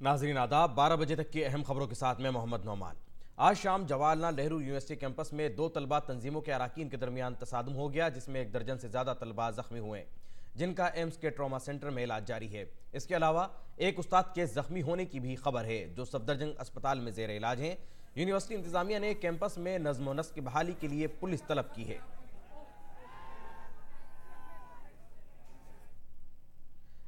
ناظرین آداب، 12 بجے تک کی اہم خبروں کے ساتھ میں محمد نعمان۔ آج شام جواہر لال نہرو یونیورسٹی کیمپس میں 2 طلبہ تنظیموں کے اراکین کے درمیان تصادم ہو گیا، جس میں 1 درجن سے زیادہ طلبہ زخمی ہوئے، جن کا ایمز کے ٹراما سینٹر میں علاج جاری ہے۔ اس کے علاوہ ایک استاد کے زخمی ہونے کی بھی خبر ہے، جو صفدرجنگ اسپتال میں زیر علاج ہیں۔ یونیورسٹی انتظامیہ نے کیمپس میں نظم و نسق کی بحالی کے لیے پولیس طلب کی ہے۔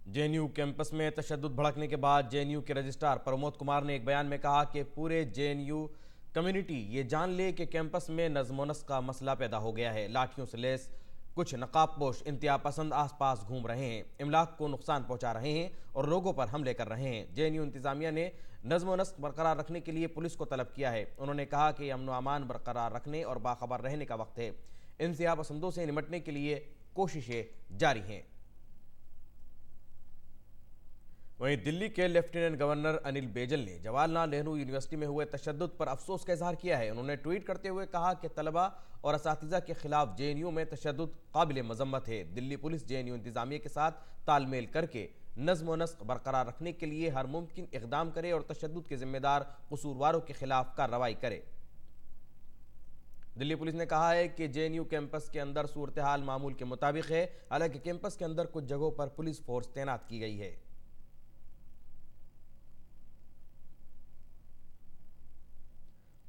جے این یو کیمپس میں تشدد بھڑکنے کے بعد جے این یو کے رجسٹرار پرمود کمار نے ایک بیان میں کہا کہ پورے جے این یو کمیونٹی یہ جان لے کہ کیمپس میں نظم و نسق کا مسئلہ پیدا ہو گیا ہے۔ لاٹھیوں سے لیس کچھ نقاب پوش انتہا پسند آس پاس گھوم رہے ہیں، املاک کو نقصان پہنچا رہے ہیں اور لوگوں پر حملے کر رہے ہیں۔ جے این یو انتظامیہ نے نظم و نسق برقرار رکھنے کے لیے پولیس کو طلب کیا ہے۔ انہوں نے کہا کہ امن و امان برقرار رکھنے اور باخبر رہنے کا وقت ہے۔ انتہا پسندوں سے نمٹنے کے لیے کوششیں جاری ہیں۔ وہیں دلی کے لیفٹیننٹ گورنر انل بیجل نے جواہر لال نہرو یونیورسٹی میں ہوئے تشدد پر افسوس کا اظہار کیا ہے۔ انہوں نے ٹویٹ کرتے ہوئے کہا کہ طلبہ اور اساتذہ کے خلاف جے این یو میں تشدد قابل مذمت ہے۔ دلی پولیس جے این یو انتظامیہ کے ساتھ تال میل کر کے نظم و نسق برقرار رکھنے کے لیے ہر ممکن اقدام کرے اور تشدد کے ذمہ دار قصورواروں کے خلاف کارروائی کرے۔ دلی پولیس نے کہا ہے کہ جے این یو کیمپس کے اندر صورتحال معمول کے مطابق ہے، حالانکہ کیمپس کے اندر کچھ جگہوں پر پولیس فورس تعینات کی گئی ہے۔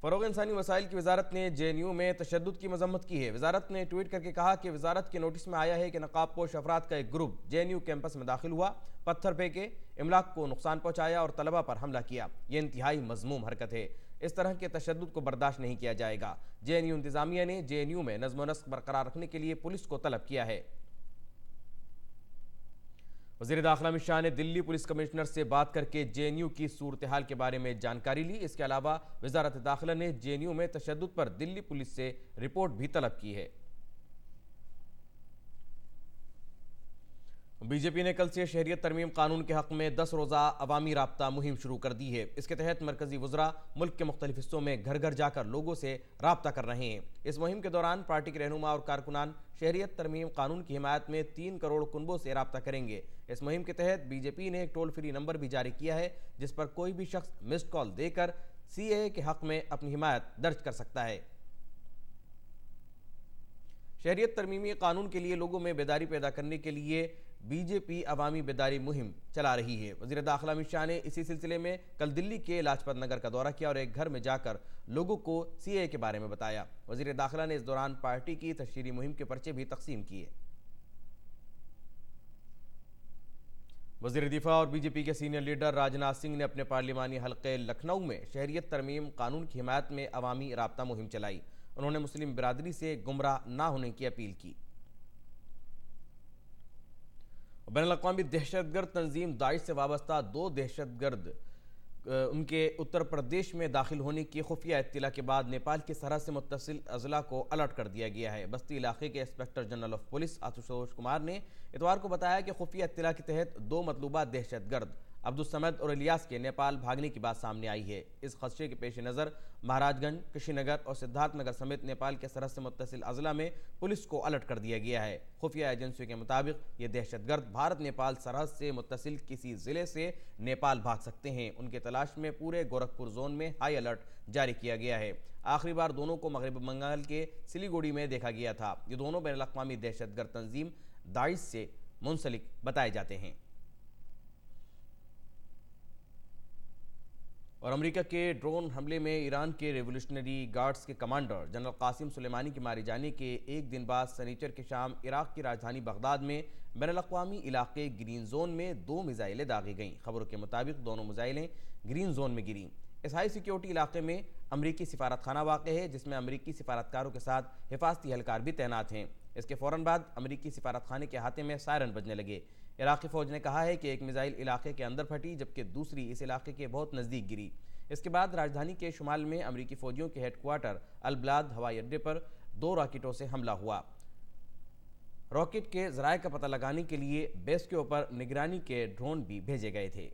فروغ انسانی وسائل کی وزارت نے جے این یو میں تشدد کی مذمت کی ہے۔ وزارت نے ٹویٹ کر کے کہا کہ وزارت کے نوٹس میں آیا ہے کہ نقاب پوش افراد کا ایک group J N U campus میں داخل ہوا، پتھر پھینکے، املاک کو نقصان پہنچایا اور طلبہ پر حملہ کیا۔ یہ انتہائی مذموم حرکت ہے۔ اس طرح کے تشدد کو برداشت نہیں کیا جائے گا۔ جے این یو انتظامیہ نے جے این یو میں نظم و نسق برقرار رکھنے کے لیے پولیس کو طلب کیا ہے۔ وزیر داخلہ امت شاہ نے دلی پولیس کمشنر سے بات کر کے جے این یو کی صورتحال کے بارے میں جانکاری لی۔ اس کے علاوہ وزارت داخلہ نے جے این یو میں تشدد پر دلی پولیس سے رپورٹ بھی طلب کی ہے۔ بی جے پی نے کل سے شہریت ترمیم قانون کے حق میں 10 روزہ عوامی رابطہ مہم شروع کر دی ہے۔ اس کے تحت مرکزی وزراء ملک کے مختلف حصوں میں گھر گھر جا کر لوگوں سے رابطہ کر رہے ہیں۔ اس مہم کے دوران پارٹی کے رہنما اور کارکنان شہریت ترمیم قانون کی حمایت میں 3 کروڑ کنبوں سے رابطہ کریں گے۔ اس مہم کے تحت بی جے پی نے ایک ٹول فری نمبر بھی جاری کیا ہے، جس پر کوئی بھی شخص مسڈ کال دے کر سی اے اے کے حق میں اپنی حمایت درج کر سکتا ہے۔ شہریت ترمیمی قانون کے لیے لوگوں میں بیداری پیدا کرنے کے لیے بی جے پی عوامی بیداری مہم چلا رہی ہے۔ وزیر داخلہ امت شاہ نے اسی سلسلے میں کل دلی کے لاجپت نگر کا دورہ کیا اور ایک گھر میں جا کر لوگوں کو سی اے اے کے بارے میں بتایا۔ وزیر داخلہ نے اس دوران پارٹی کی تشہیری مہم کے پرچے بھی تقسیم کیے۔ وزیر دفاع اور بی جے پی کے سینئر لیڈر راجناتھ سنگھ نے اپنے پارلیمانی حلقے لکھنؤ میں شہریت ترمیم قانون کی حمایت میں عوامی رابطہ مہم چلائی۔ انہوں نے مسلم برادری سے گمراہ نہ ہونے کی اپیل کی۔ بین الاقوامی دہشت گرد تنظیم داعش سے وابستہ 2 دہشت گرد ان کے اتر پردیش میں داخل ہونے کی خفیہ اطلاع کے بعد نیپال کی سرحد سے متصل اضلاع کو الرٹ کر دیا گیا ہے۔ بستی علاقے کے inspector general of police Ashutosh Kumar نے اتوار کو بتایا کہ خفیہ اطلاع کے تحت 2 مطلوبہ دہشت گرد عبدالصمد اور الیاس کے نیپال بھاگنے کی بات سامنے آئی ہے۔ اس خدشے کے پیش نظر مہاراج گنج، کشی نگر اور سدھارتھ نگر سمیت نیپال کے سرحد سے متصل اضلاع میں پولیس کو الرٹ کر دیا گیا ہے۔ خفیہ ایجنسیوں کے مطابق یہ دہشت گرد بھارت نیپال سرحد سے متصل کسی ضلع سے نیپال بھاگ سکتے ہیں۔ ان کے تلاش میں پورے گورکھپور زون میں ہائی الرٹ جاری کیا گیا ہے۔ آخری بار دونوں کو مغربی بنگال کے سلیگوڑی میں دیکھا گیا تھا۔ یہ دونوں بین الاقوامی دہشت گرد تنظیم داعش سے منسلک بتائے جاتے ہیں۔ اور امریکہ کے ڈرون حملے میں ایران کے ریولیوشنری گارڈز کے کمانڈر جنرل قاسم سلیمانی کے مارے جانے کے ایک دن بعد سنیچر کی شام عراق کی راجدھانی بغداد میں بین الاقوامی علاقے گرین زون میں 2 میزائلیں داغی گئیں۔ خبروں کے مطابق دونوں میزائلیں گرین زون میں گریں۔ اس ہائی سیکیورٹی علاقے میں امریکی سفارت خانہ واقع ہے، جس میں امریکی سفارتکاروں کے ساتھ حفاظتی اہلکار بھی تعینات ہیں۔ اس کے فوراً بعد امریکی سفارت خانے کے احاطے میں سائرن بجنے لگے۔ عراقی فوج نے کہا ہے کہ ایک میزائل علاقے کے اندر پھٹی، جبکہ دوسری اس علاقے کے بہت نزدیک گری۔ اس کے بعد راجدھانی کے شمال میں امریکی فوجیوں کے ہیڈ کوارٹر البلاد ہوائی اڈے پر 2 راکٹوں سے حملہ ہوا۔ راکٹ کے ذرائع کا پتہ لگانے کے لیے بیس کے اوپر نگرانی کے ڈرون بھی بھیجے گئے تھے۔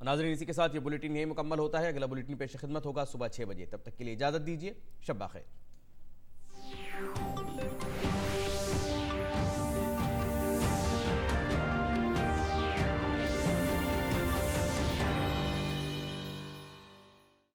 ناظرین، اسی کے ساتھ یہ بلیٹن یہی مکمل ہوتا ہے۔ اگلا بلیٹن پیش خدمت ہوگا صبح 6 بجے۔ تب تک کے لیے اجازت دیجیے۔ شب بخیر۔